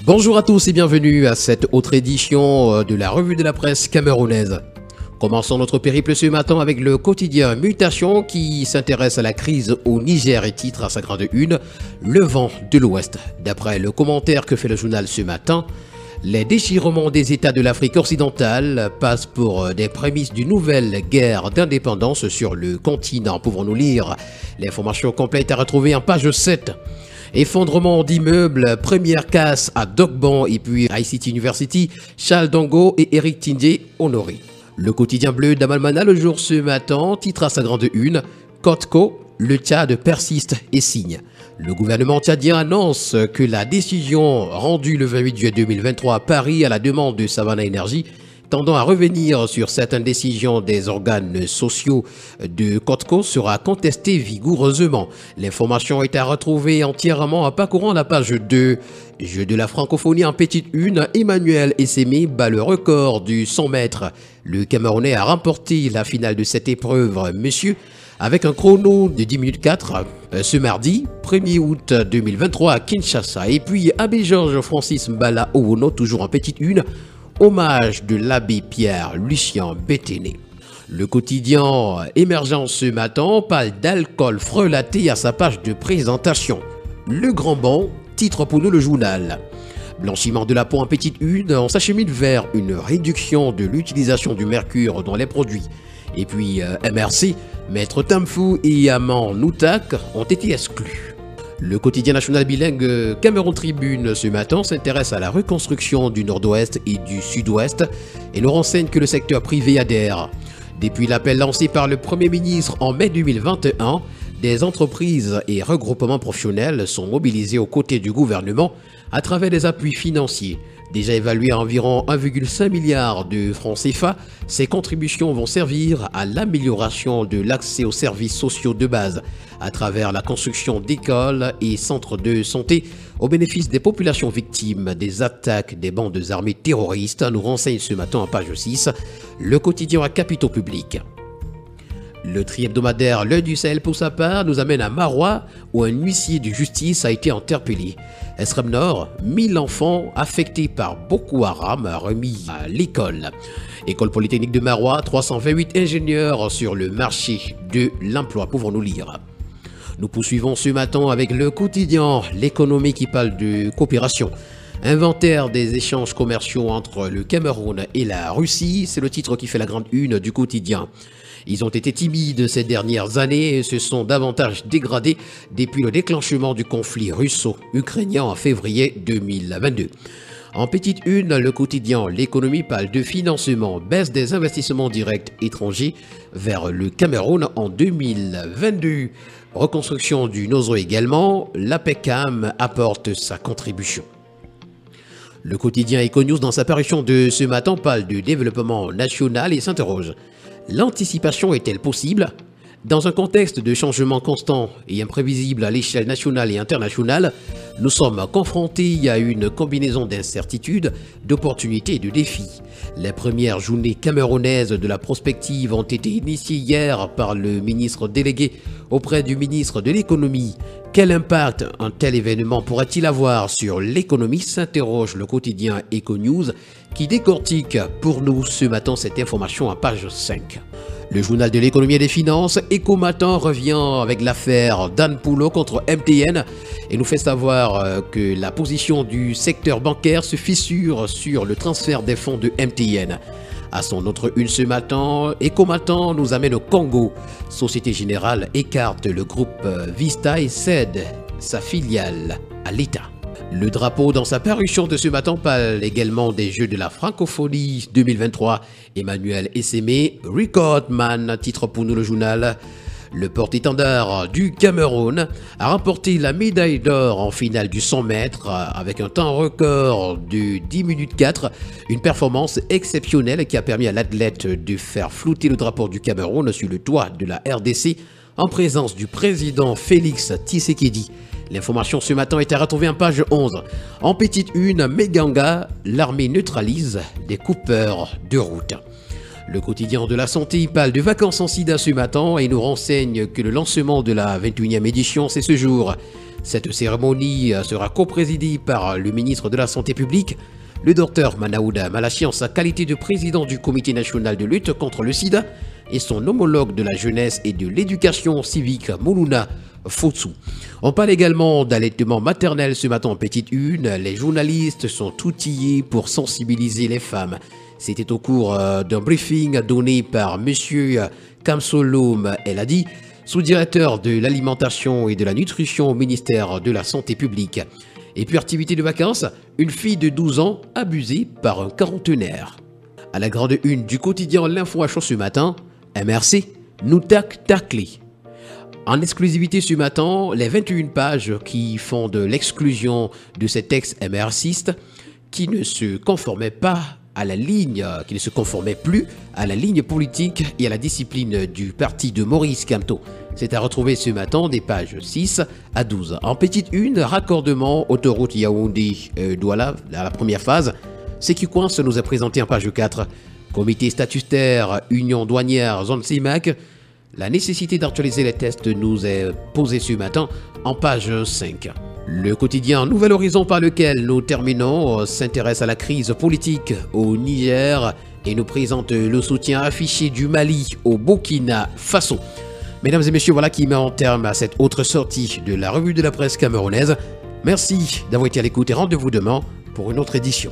Bonjour à tous et bienvenue à cette autre édition de la revue de la presse camerounaise. Commençons notre périple ce matin avec le quotidien Mutation qui s'intéresse à la crise au Niger et titre à sa grande une « Le vent de l'Ouest ». D'après le commentaire que fait le journal ce matin, les déchirements des États de l'Afrique occidentale passent pour des prémices d'une nouvelle guerre d'indépendance sur le continent. Pouvons-nous lire l'information complète à retrouver en page 7. Effondrement d'immeubles, première casse à Dokban et puis à ICT University, Charles Dongo et Eric Tindé honorés. Le quotidien bleu d'Amalmana le jour ce matin titre à sa grande une « Kotko, le Tchad persiste et signe ». Le gouvernement tchadien annonce que la décision rendue le 28 juillet 2023 à Paris à la demande de Savannah Energy tendant à revenir sur certaines décisions des organes sociaux de Kotko sera contestée vigoureusement. L'information est à retrouver entièrement en parcourant la page 2. Jeu de la francophonie en petite une, Emmanuel Essémé bat le record du 100 mètres. Le Camerounais a remporté la finale de cette épreuve, monsieur, avec un chrono de 10 minutes 4 ce mardi 1er août 2023 à Kinshasa. Et puis Abbé Georges Francis Mbala Owono, toujours en petite une, hommage de l'abbé Pierre Lucien Béténé. Le quotidien émergent ce matin parle d'alcool frelaté à sa page de présentation. Le Grand Banc, titre pour nous le journal. Blanchiment de la peau en petite une, on s'achemine vers une réduction de l'utilisation du mercure dans les produits. Et puis MRC, Maître Tamfou et Amand Noutak ont été exclus. Le quotidien national bilingue Cameroun Tribune ce matin s'intéresse à la reconstruction du nord-ouest et du sud-ouest et nous renseigne que le secteur privé adhère. Depuis l'appel lancé par le Premier ministre en mai 2021, des entreprises et regroupements professionnels sont mobilisés aux côtés du gouvernement à travers des appuis financiers. Déjà évalués à environ 1,5 milliard de francs CFA, ces contributions vont servir à l'amélioration de l'accès aux services sociaux de base à travers la construction d'écoles et centres de santé au bénéfice des populations victimes des attaques des bandes armées terroristes, nous renseigne ce matin en page 6, le quotidien à capitaux publics. Le tri-hebdomadaire L'Œil du Sahel pour sa part nous amène à Marois où un huissier de justice a été interpellé. Extrême Nord, 1000 enfants affectés par Boko Haram remis à l'école. École Polytechnique de Marois, 328 ingénieurs sur le marché de l'emploi, pouvons-nous lire. Nous poursuivons ce matin avec le quotidien L'économie qui parle de coopération. Inventaire des échanges commerciaux entre le Cameroun et la Russie, c'est le titre qui fait la grande une du quotidien. Ils ont été timides ces dernières années et se sont davantage dégradés depuis le déclenchement du conflit russo-ukrainien en février 2022. En petite une, le quotidien L'économie parle de financement, baisse des investissements directs étrangers vers le Cameroun en 2022. Reconstruction du Nozo également, l'APECAM apporte sa contribution. Le quotidien Econews, dans sa parution de ce matin, parle du développement national et s'interroge. L'anticipation est-elle possible? Dans un contexte de changement constant et imprévisible à l'échelle nationale et internationale, nous sommes confrontés à une combinaison d'incertitudes, d'opportunités et de défis. Les premières journées camerounaises de la prospective ont été initiées hier par le ministre délégué auprès du ministre de l'économie. Quel impact un tel événement pourrait-il avoir sur l'économie, s'interroge le quotidien Econews qui décortique pour nous ce matin cette information à page 5. Le journal de l'économie et des finances, Ecomatin, revient avec l'affaire Dan Poulot contre MTN et nous fait savoir que la position du secteur bancaire se fissure sur le transfert des fonds de MTN. À son autre une ce matin, Ecomatin nous amène au Congo. Société Générale écarte le groupe Vista et cède sa filiale à l'État. Le drapeau dans sa parution de ce matin parle également des Jeux de la francophonie 2023. Emmanuel Essémé, Recordman, titre pour nous le journal. Le porte-étendard du Cameroun a remporté la médaille d'or en finale du 100 mètres avec un temps record de 10 minutes 4, une performance exceptionnelle qui a permis à l'athlète de faire flotter le drapeau du Cameroun sur le toit de la RDC en présence du président Félix Tshisekedi. L'information ce matin est à retrouver en page 11. En petite une, Meganga, l'armée neutralise des coupeurs de route. Le quotidien de la santé parle de vacances en sida ce matin et nous renseigne que le lancement de la 21e édition, c'est ce jour. Cette cérémonie sera coprésidée par le ministre de la Santé publique, le docteur Manaouda Malachi en sa qualité de président du Comité national de lutte contre le sida et son homologue de la jeunesse et de l'éducation civique Moulouna Fotsou. On parle également d'allaitement maternel ce matin en petite une. Les journalistes sont outillés pour sensibiliser les femmes. C'était au cours d'un briefing donné par M. Kamsolom Eladi, sous-directeur de l'alimentation et de la nutrition au ministère de la Santé publique. Et puis activité de vacances, une fille de 12 ans abusée par un quarantenaire. À la grande une du quotidien L'Info à chaud ce matin, MRC, nous taclé. En exclusivité ce matin, les 21 pages qui font de l'exclusion de cet ex-MRCiste qui ne se conformait pas à la ligne, qui ne se conformait plus à la ligne politique et à la discipline du parti de Maurice Kamto. C'est à retrouver ce matin des pages 6 à 12. En petite une, raccordement autoroute Yaoundé-Douala, la première phase. C'est qui coince nous a présenté en page 4. Comité statutaire, Union douanière, zone CIMAC. La nécessité d'actualiser les tests nous est posée ce matin en page 5. Le quotidien Nouvel Horizon par lequel nous terminons s'intéresse à la crise politique au Niger et nous présente le soutien affiché du Mali au Burkina Faso. Mesdames et messieurs, voilà qui met en terme à cette autre sortie de la revue de la presse camerounaise. Merci d'avoir été à l'écoute et rendez-vous demain pour une autre édition.